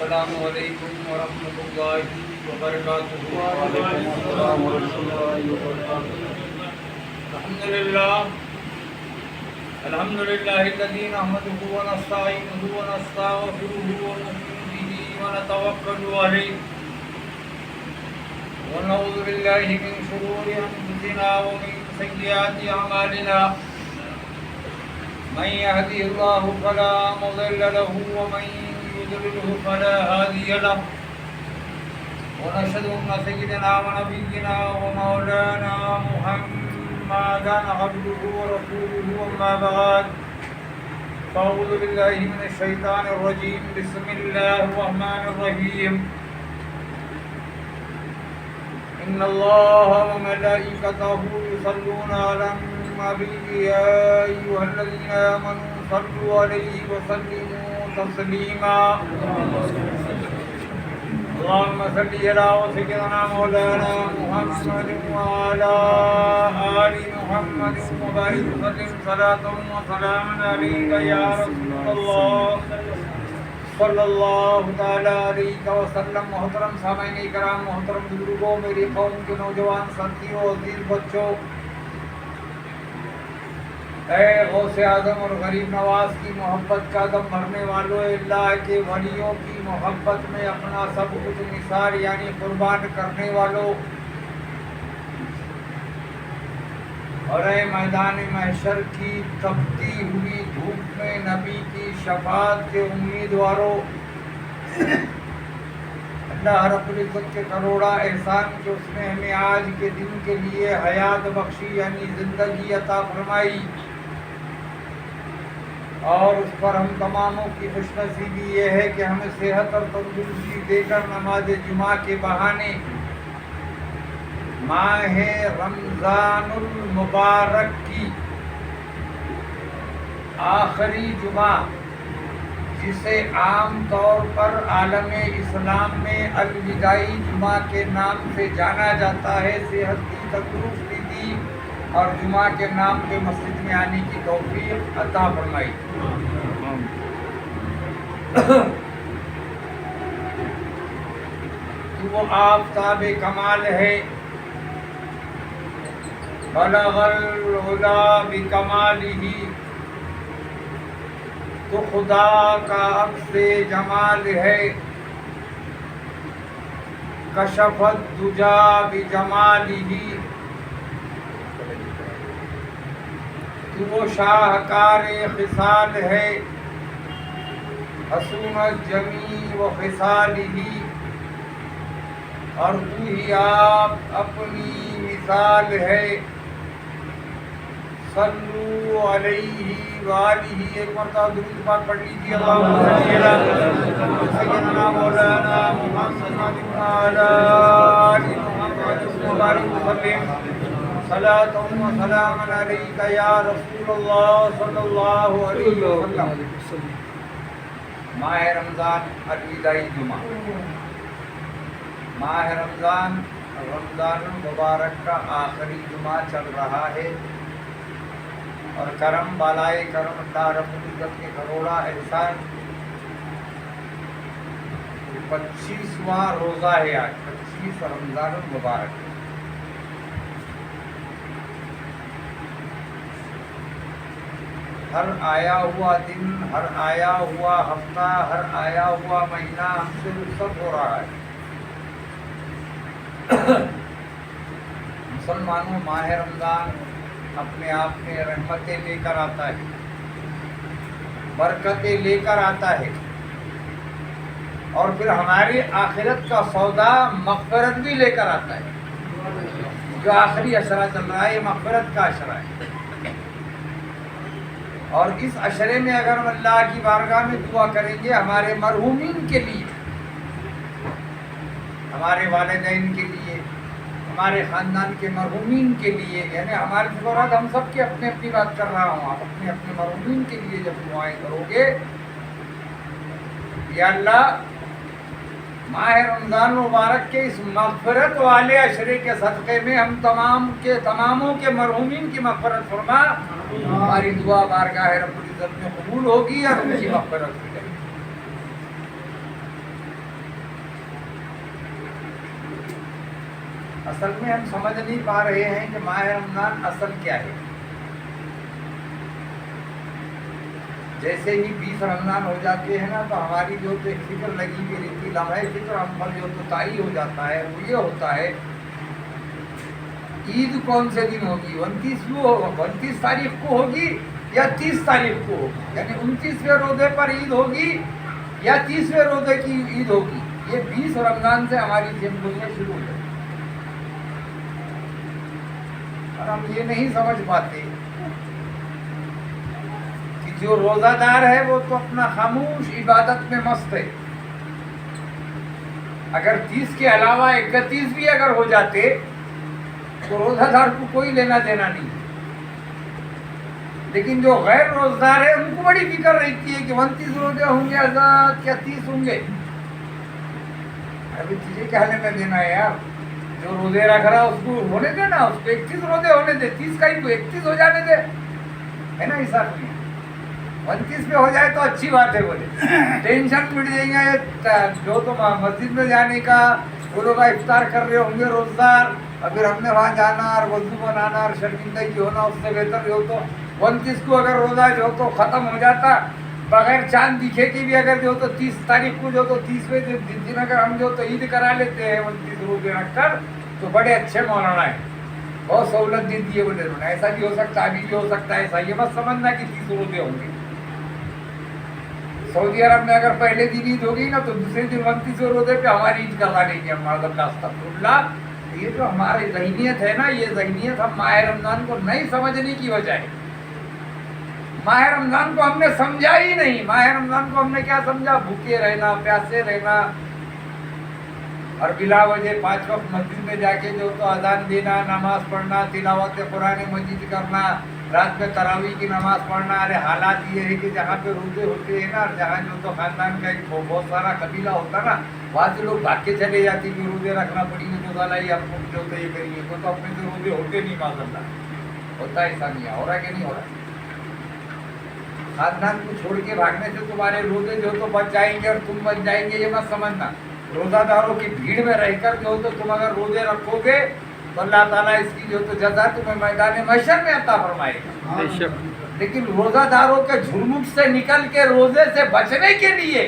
السلام علیکم ورحمۃ اللہ وبرکاتہ۔ وعلیکم السلام ورحمۃ اللہ وبرکاتہ۔ الحمد للہ الذی نحمده ونستعینه ونستغفره ونؤمن به ونتوکل علیہ ونعوذ باللہ من شرور انفسنا ومن سیئات اعمالنا، من يهده الله فلا مضل له ومن يضلله فلا هادي له، ونشهد ان سيدنا ونبينا ومولانا محمدا عبده ورسوله، اما بعد فاعوذ بالله من الشيطان الرجيم، بسم الله الرحمن الرحيم، ان الله وملائكته يصلون على النبي يا ايها الذين امنوا صلوا عليه وسلموا تسليما، اللهم صل على سيدنا مولانا محمد وعلى آل محمد وبارك وسلم صلاة وسلاما عليك يا رسول الله صلی اللہ تعالیٰ علیہ وسلم۔ محترم سامعین کرام، محترم بزرگوں، میری قوم کے نوجوان ساتھیوں، عزیز بچوں، اے غوث اعظم اور غریب نواز کی محبت کا دم بھرنے والوں، اللہ کے ولیوں کی محبت میں اپنا سب کچھ نثار یعنی قربان کرنے والوں، اور اے میدان محشر کی تپتی ہوئی دھوپ میں نبی کی شفاعت کے امیدواروں، اللہ رب العزت کے کروڑا احسان کہ اس نے ہمیں آج کے دن کے لیے حیات بخشی یعنی زندگی عطا فرمائی، اور اس پر ہم تماموں کی خوش نصیبی یہ ہے کہ ہمیں صحت اور تندرستی دے کر نماز جمعہ کے بہانے ماہ رمضان المبارک کی آخری جمعہ، جسے عام طور پر عالم اسلام میں الوداعی جمعہ کے نام سے جانا جاتا ہے، صحت کی تندرستی دی اور جمعہ کے نام پہ مسجد میں آنے کی توفیق عطا فرمائی۔ تو وہ آفتاب کمال ہے، بلغ العلا بکمالہ، تو خدا کا عکس جمال ہے، کشف الدجا بجمالہ، تو وہ شاہکار خصال ہے، حسون الجمیع و خصالہ، اور تو ہی آپ اپنی مثال ہے، صلو علیہ وآلہ۔ ایک مرتبہ درود پاک پڑھ لیجیے، اللہم صلی علی سیدنا مولانا محمد وعلی آل محمد وبارک وسلم صلاۃ و سلاما علیک یا رسول اللہ صلی اللہ علیہ وسلم۔ ماہ رمضان الوداعی جمعہ، ماہ رمضان المبارک کا آخری جمعہ چل رہا ہے، اور کرم بالائے کرم اللہ رب العزت کے کروڑا احسان 25واں روزہ ہے آج، 25 رمضان المبارک۔ ہر آیا ہوا دن، ہر آیا ہوا ہفتہ، ہر آیا ہوا مہینہ ہم سے رخصت ہو رہا ہے۔ مسلمانوں، ماہ رمضان اپنے آپ میں رحمتیں لے کر آتا ہے، برکتیں لے کر آتا ہے، اور پھر ہماری آخرت کا سودا مغفرت بھی لے کر آتا ہے۔ جو آخری عشرہ چل رہا ہے یہ مغفرت کا عشرہ ہے، اور اس عشرے میں اگر ہم اللہ کی بارگاہ میں دعا کریں گے ہمارے مرحومین کے لیے، ہمارے والدین کے لیے، ہمارے خاندان کے مرحومین کے لیے، یعنی ہمارے فقراء، ہم سب کی اپنی اپنی بات کر رہا ہوں، آپ اپنے اپنے مرحومین کے لیے جب دعائیں کرو گے، یا اللہ ماہ رمضان مبارک کے اس مغفرت والے عشرے کے صدقے میں ہم تماموں کے مرحومین کی مغفرت فرما، ہماری دعا بارگاہ رب العزت میں قبول ہوگی اور ان کی مغفرت ہو جائے گی۔ اصل میں ہم سمجھ نہیں پا رہے ہیں کہ ماہ رمضان اصل کیا ہے. جیسے ہی 20 رمضان ہو جاتے ہیں نا تو ہماری جو تو ایک فکر لگی ہوئی رہتی، لمحہ فکر ہم پر جو تو طاری ہو جاتا ہے. وہ یہ ہوتا ہے عید کون سے دن ہوگی، 29 تاریخ کو ہوگی یا 30 تاریخ کو ہوگی، یعنی 29ویں روزے پر عید ہوگی یا 30ویں روزے کی عید ہوگی. یہ 20 رمضان سے ہماری ذہن گزرنا شروع ہو جاتی ہے اور ہم یہ نہیں سمجھ پاتے کہ جو روزہ دار ہے وہ تو اپنا خاموش عبادت میں مست ہے. اگر 30 کے علاوہ 31 بھی اگر ہو جاتے تو روزہ دار کو کوئی لینا دینا نہیں. لیکن جو غیر روزدار ہے ان کو بڑی فکر رہتی ہے کہ 29 روزے ہوں گے آزاد کیا 30 ہوں گے. ابھی تجھے کیا لینا دینا ہے یار، جو روزے رکھ رہا اس کو ہونے دینا، اس کو 31 روزے ہونے دے، 30 کا ہی کو 31 ہو جانے دے، ہے نا. حساب نہیں 29 پہ ہو جائے تو اچھی بات ہے. بولے ٹینشن مٹ جائیں گے جو تو مسجد میں جانے کا، وہ لوگ افطار کر رہے ہوں گے روزدار، اور پھر ہم نے وہاں جانا اور وضو بنانا اور شرمندگی ہونا. اس سے بہتر جو تو 29 کو اگر روزہ جو تو ختم ہو جاتا بغیر چاند دکھے کی بھی، اگر جو تو 30 تاریخ کو جو تو 30ویں دن اگر ہم جو تو عید کرا لیتے ہیں 29 روزے رکھ کر تو بڑے اچھے مولانا ہیں، بہت سہولت دے دی ہے. بولے انہوں نے ایسا بھی ہو سکتا ہے، ابھی بھی ہو سکتا ہے ایسا. یہ بس سمجھنا کہ 30 روزے ہوں گے. سعودی عرب میں اگر پہلے دن عید ہوگی نا تو دوسرے دن 29 روزے پہ ہماری عید کروا دیں گے. ہمارا استغفراللہ. یہ جو ہماری ذہنیت ہے نا، یہ ذہنیت ہم ماہ رمضان کو نہیں سمجھنے کی وجہ ہے. ماہ رمضان کو ہم نے سمجھا ہی نہیں. ماہ رمضان کو ہم نے کیا سمجھا؟ بھوکے رہنا، پیاسے رہنا، اور بلا وجہ 5 وقت مسجد میں جا کے جو تو اذان دینا، نماز پڑھنا، تلاوت قرآن مجید کرنا، رات میں تراویح کی نماز پڑھنا. ارے حالات یہ ہے کہ جہاں پہ روزے ہوتے ہیں نا، جہاں جو تو خاندان کا ایک بہت سارا قبیلہ ہوتا نا، وہاں سے لوگ بھاگ کے چلے جاتے کہ روزے رکھنا پڑیں گے تو سالا ہی آپ کو جو تو یہ کریے. تو اپنے سے روزے ہوتے نہیں، معذ اللہ ہوتا ایسا نہیں. ہو رہا کہ نہیں ہو رہا؟ خاندان کو چھوڑ کے بھاگنے سے تمہارے روزے جو تو بچ جائیں گے اور تم بچ جائیں گے، یہ مت سمجھنا. روزہ داروں کی بھیڑ میں رہ کر جو تو تم اگر روزے رکھو گے تو اللہ تعالیٰ اس کی جو تو جزا تمہیں میدان محشر میں عطا فرمائے گا. لیکن روزہ داروں کے جھرمٹ سے نکل کے روزے سے بچنے کے لیے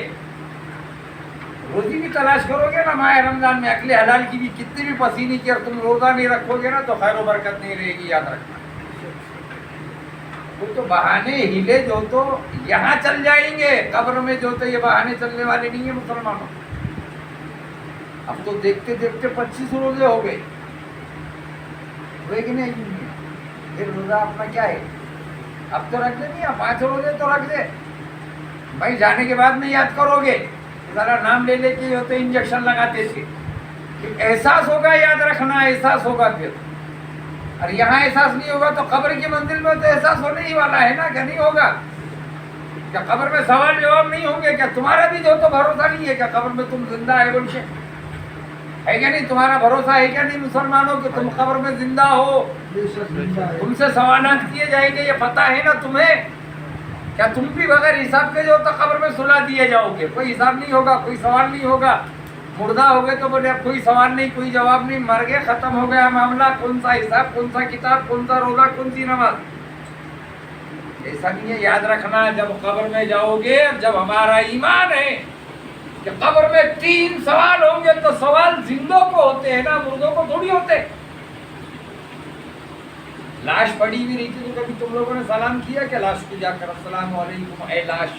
روزی بھی تلاش کرو گے نا ماہ رمضان میں، اکل حلال کی بھی کتنی بھی پسینے کی، اور تم روزہ نہیں رکھو گے نا تو خیر و برکت نہیں رہے گی. یاد رکھنا. وہ تو بہانے ہیلے جو تو یہاں چل جائیں گے، قبر میں جو تو یہ بہانے چلنے والے نہیں ہیں مسلمانوں. اب تو دیکھتے دیکھتے 25 روزے ہو گئے، ہوئے کہ نہیں؟ پھر روزہ اپنا کیا ہے؟ اب تو رکھ دے نہیں، 5 روزے تو رکھ دے بھائی. جانے کے بعد میں یاد کرو گے، ذرا نام لے لے کے جو تو انجیکشن لگاتے تھے کہ احساس ہوگا، یاد رکھنا احساس ہوگا. پھر اور یہاں احساس نہیں ہوگا تو قبر کی منزل میں تو احساس ہونے ہی والا ہے نا، کہ نہیں ہوگا؟ کیا قبر میں سوال جواب نہیں ہوں گے؟ کیا تمہارا بھی جو تو بھروسہ نہیں ہے کیا قبر میں تم زندہ ہے؟ بول ہے کیا نہیں؟ تمہارا بھروسہ ہے کیا نہیں مسلمانوں کہ تم قبر میں زندہ ہو؟ تم سے سوالات کیے جائیں گے، یہ پتہ ہے نا تمہیں؟ کیا تم بھی بغیر حساب کے جو تو قبر میں سلا دیے جاؤ گے؟ کوئی حساب نہیں ہوگا، کوئی سوال نہیں ہوگا. مردہ ہو گئے تو بولے اب کوئی سوال نہیں، کوئی جواب نہیں، مر گئے، ختم ہو گیا معاملہ. کون سا حساب، کون سا کتاب، کون سا روزہ، کون سی نماز؟ ایسا نہیں ہے. یاد رکھنا جب قبر میں جاؤ گے، جب ہمارا ایمان ہے کہ قبر میں 3 سوال ہوں گے تو سوال زندوں کو ہوتے ہیں نا، مردوں کو تھوڑی ہوتے. لاش پڑی بھی نہیں تھی تو کبھی تم لوگوں نے سلام کیا کہ لاش کو جا کر السلام علیکم اے لاش،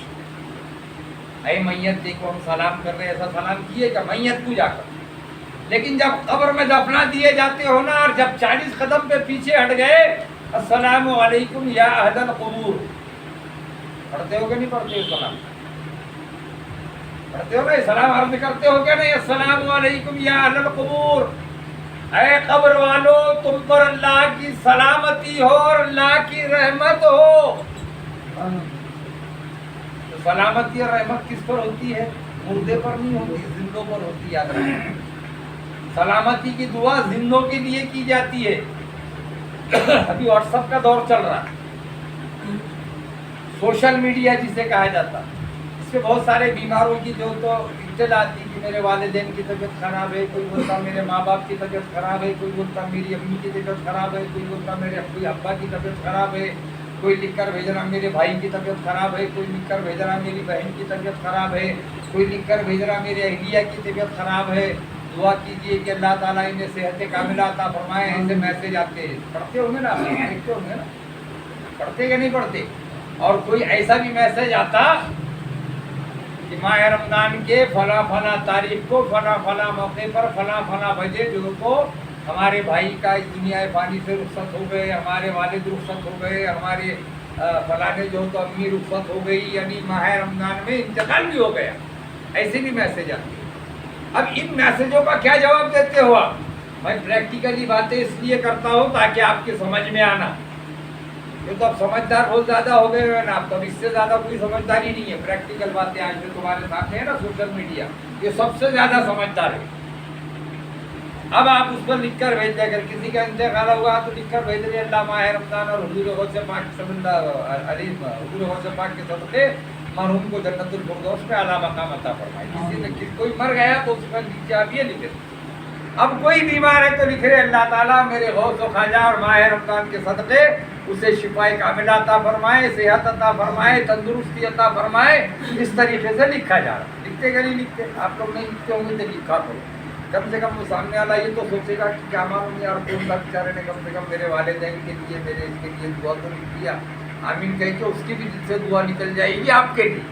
اے میت دیکھو ہم سلام کر رہے ہیں، ایسا سلام کیے کہ میت کو جا کر؟ لیکن جب قبر میں دفنا دیے جاتے ہو نا، اور جب 40 قدم پہ پیچھے ہٹ گئے، السلام علیکم یا اہل القبور پڑھتے ہو کہ نہیں پڑھتے ہو؟ سلام پڑھتے ہو نا، سلام عرض کرتے ہو کیا نہیں؟ السلام علیکم یا اہل القبور، اے قبر والو تم پر اللہ کی سلامتی ہو اور اللہ کی رحمت ہو. تو سلامتی اور رحمت کس پر ہوتی ہے؟ مردے پر نہیں ہوتی، زندوں پر ہوتی. یاد رکھنا، سلامتی کی دعا زندوں کے لیے کی جاتی ہے. ابھی واٹس ایپ کا دور چل رہا، سوشل میڈیا جسے کہا جاتا، اس سے بہت سارے بیماروں کی جو تو اطلاعات دی کہ میرے والدین کی طبیعت خراب ہے، کوئی بولتا میرے ماں باپ کی طبیعت خراب ہے، کوئی بولتا میری امی کی طبیعت خراب ہے، کوئی بولتا میرے ابا کی طبیعت خراب ہے، کوئی لکھ کر بھیج رہا میرے بھائی کی طبیعت خراب ہے، کوئی لکھ کر بھیج رہا میری بہن کی طبیعت خراب ہے، کوئی لکھ کر بھیج رہا میرے اہلیہ کی طبیعت خراب ہے، دعا کیجیے کہ اللہ تعالیٰ انہیں صحت کاملہ عطا فرمائے. ایسے میسج آتے ہیں، پڑھتے ہوں گے نا، دیکھتے ہوں گے نا، پڑھتے کہ نہیں پڑھتے؟ اور کوئی ایسا بھی میسج آتا کہ ماہ رمضان کے فلاں فلاں تاریخ کو فلاں فلاں موقع پر فلاں فلاں بجے جو کو ہمارے بھائی کا اس دنیا فانی سے رخصت ہو گئے، ہمارے والد رخصت ہو گئے، ہمارے فلانے جو تو امی رخصت ہو گئی، یعنی ماہ رمضان میں انتقال بھی ہو گیا. ایسے بھی میسج آتے. اب ان میسجوں کا کیا جواب دیتے ہو آپ؟ میں پریکٹیکلی باتیں اس لیے کرتا ہوں تاکہ آپ کی سمجھ میں آنا. یہ تو اب سمجھدار بہت زیادہ ہو گئے ہیں نا، اب تو اس سے زیادہ کوئی سمجھداری نہیں ہے. پریکٹیکل باتیں آج جو تمہارے سامنے ہے نا، سوشل میڈیا، یہ سب سے زیادہ سمجھدار ہے. اب آپ اس پر لکھ کر بھیج دیں، اگر کسی کا انتقال ہوا تو لکھ کر بھیج دیں اللہ ماہ رمضان اور حضور غوث پاک صلی اللہ علیہ حضور غوث پاک کے صدقے مرحوم کو جنت الفردوس میں اعلیٰ مقام عطا فرمائے. کسی نے کوئی مر گیا تو اس پر نیچے آپ یہ لکھے. اب کوئی بیمار ہے تو لکھ رہے اللہ تعالیٰ میرے غوث و خواجہ اور ماہ رمضان کے صدقے اسے شفائے کاملہ عطا فرمائے، صحت عطا فرمائے، تندرستی عطا فرمائے. اس طریقے سے لکھا جا رہا. لکھتے کہ نہیں لکھتے؟ آپ لوگ نہیں لکھتے ہوں گے تو لکھا کرو. کم سے کم وہ سامنے والا یہ تو سوچے گا کہ کیا معلوم یار کون سا بیچارے نے کم سے کم میرے والدین کے لیے میرے اس کے لیے دعا تو لکھ دیا. آمین کہہ کے اس کی بھی دل سے دعا نکل جائے گی آپ کے لیے.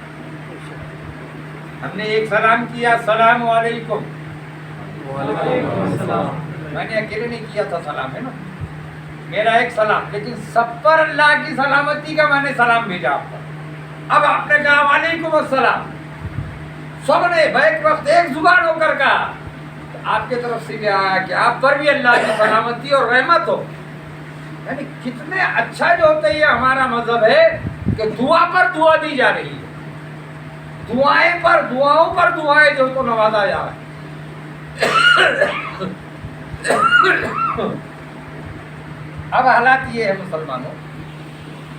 ہم نے ایک سلام کیا، السلام علیکم. میں نے اکیلے نہیں کیا تھا سلام، ہے نا، میرا ایک سلام، لیکن سب پر اللہ کی سلامتی کا میں نے سلام بھیجا آپ پر. اب آپ نے کہا وعلیکم السلام، سب نے بیک وقت ایک زبان ہو کر کہا. آپ کی طرف سے بھی آیا کہ آپ پر بھی اللہ کی سلامتی اور رحمت ہو. یعنی کتنے اچھا جو ہوتا ہے یہ ہمارا مذہب ہے کہ دعا پر دعا دی جا رہی ہے، دعائیں پر دعاؤں پر دعائیں جو کو نوازا جا رہا ہے. اب حالات یہ ہے مسلمانوں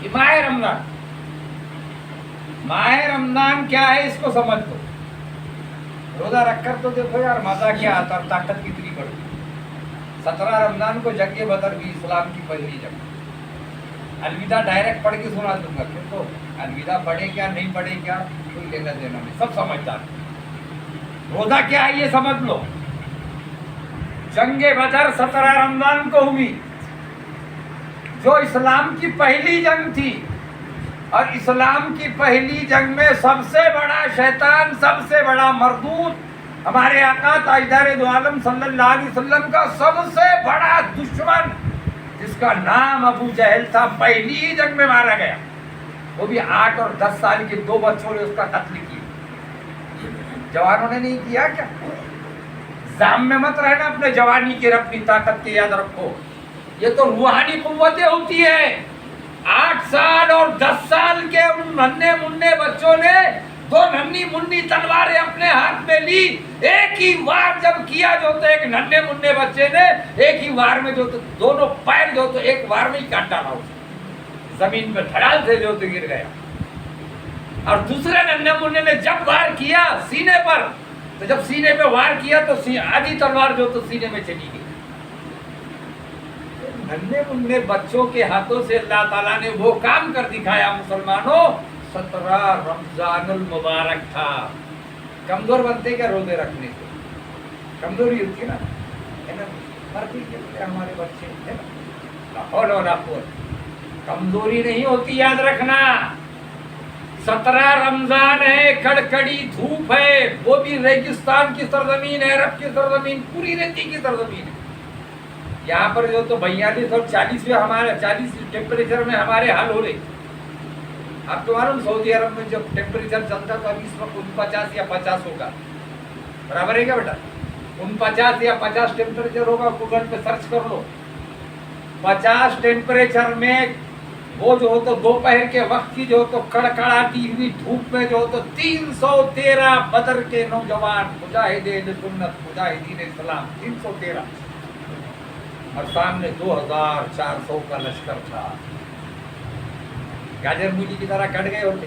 کہ ماہ رمضان کیا ہے اس کو سمجھ دو. روزہ رکھ کر تو دیکھو یار مزہ کیا آتا، طاقت کتنی بڑی. 17 رمضان کو جنگ بدر بھی اسلام کی پہلی جنگ. الوداع ڈائریکٹ پڑھ کے سنا دوں گا، پھر تو الوداع پڑھے کیا نہیں پڑھے کیا کوئی لینا دینا نہیں، سب سمجھدار. روزہ کیا ہے یہ سمجھ لو. جنگ بدر 17 رمضان کو ہوئی، جو اسلام کی پہلی جنگ تھی. اور اسلام کی پہلی جنگ میں سب سے بڑا شیطان، سب سے بڑا مردود، ہمارے آقا تاجدار دو عالم صلی اللہ علیہ وسلم کا سب سے بڑا دشمن جس کا نام ابو جہل تھا، پہلی ہی جنگ میں مارا گیا. وہ بھی 8 اور 10 سال کے 2 بچوں نے اس کا قتل کیا. جوانوں نے نہیں کیا کیا؟ زام میں مت رہنا اپنے جوانی کی، اپنی طاقت کی یاد رکھو. یہ تو روحانی قوتیں ہوتی ہیں. 8 سال اور 10 سال کے ان ننھے منھے بچوں نے 2 ننھی منھی تلواریں اپنے ہاتھ میں لی. ایک ہی وار جب کیا جو تو ایک ننھے منھے بچے نے ایک ہی وار میں جو تو دونوں پیر جو تو ایک وار میں ہی کاٹ ڈالا، زمین پہ دھڑال سے جو تو گر گیا. اور دوسرے ننھے منھے نے جب وار کیا سینے پر، تو جب سینے پہ وار کیا تو آدھی تلوار جو تو سینے میں چلی گئی. ننھے منھے بچوں کے ہاتھوں سے اللہ تعالیٰ نے وہ کام کر دکھایا. مسلمانوں 17 رمضان المبارک تھا. کمزور بنتے کیا روزے رکھنے سے؟ کمزوری ہوتی ہے نا، مرضی کے ہمارے بچے ہے نا، لاہور اور لاہور کمزوری نہیں ہوتی، یاد رکھنا. 17 رمضان ہے، کڑکڑی دھوپ ہے، وہ بھی ریگستان کی سرزمین ہے، عرب کی سرزمین، پوری ریتی کی سرزمین ہے. یہاں پر جو تو 42 اور 40 میں ہمارے 40 ٹیمپریچر میں ہمارے حال ہو رہے. آپ تو معلوم سعودی عرب میں جب ٹیمپریچر چلتا تو ابھی اس وقت 49 یا 50 ہوگا، برابر ہے کیا بیٹا؟ 49 یا 50 ٹیمپریچر ہوگا. گوگل پہ سرچ کر لو. 50 ٹیمپریچر میں وہ جو ہو تو دوپہر کے وقت کی جو تو کڑکڑاتی ہوئی دھوپ میں جو تو 313 بدر کے نوجوان مجاہدین سنت مجاہدین اسلام 313 اور سامنے 2400 کا لشکر تھا. گاجر مولی کی طرح کٹ گئے ہوتے.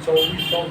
2400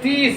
30।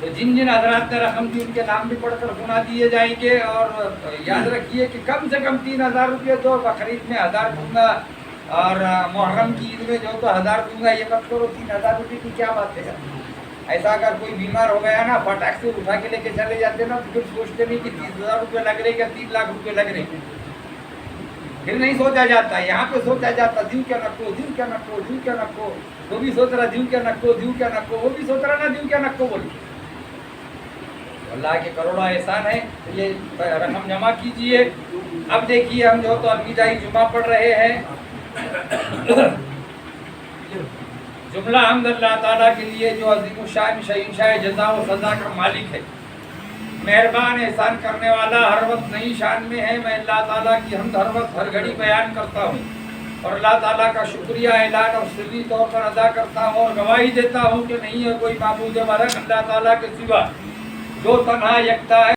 تو جن جن حضرات نے رقم دی ان کے نام بھی پڑھ کر سنا دیے جائیں گے. اور یاد رکھیے کہ کم سے کم 3,000 روپئے تو بقرعید میں 1,000 دوں گا اور محرم کی عید میں جو تو 1,000 دوں گا. یہ مت کرو. 3,000 روپئے کی کیا بات ہے. ایسا اگر کوئی بیمار ہو گیا نا فٹاک سے اٹھا کے لے کے چلے جاتے نا تو پھر سوچتے نہیں کہ 30,000 روپئے لگ رہے یا 3 لاکھ روپئے لگ رہے. پھر نہیں سوچا جاتا. یہاں پہ سوچا جاتا دیو کیا نکو دیو کیا نکو دیو کیا نکو. وہ بھی سوچ رہا دیو کیا نکو دیو کیا نکو. وہ بھی سوچ رہا نا دیو کیا نکو بول. اللہ کے کروڑوں احسان ہے. یہ رقم جمع کیجئے. اب دیکھیے ہم جو تو الوداعی جمعہ پڑھ رہے ہیں. جملہ حمد اللہ تعالیٰ کے لیے جو عظیم الشان شہنشاہ جزا و سزا کا مالک ہے, مہربان احسان کرنے والا, ہر وقت نئی شان میں ہے. میں اللہ تعالیٰ کی حمد ہر وقت ہر گھڑی بیان کرتا ہوں اور اللہ تعالیٰ کا شکریہ اعلان اور سری طور پر ادا کرتا ہوں اور گواہی دیتا ہوں کہ نہیں ہے کوئی معبود برحق اللہ تعالیٰ کے سوا جو تنہا یکتا ہے.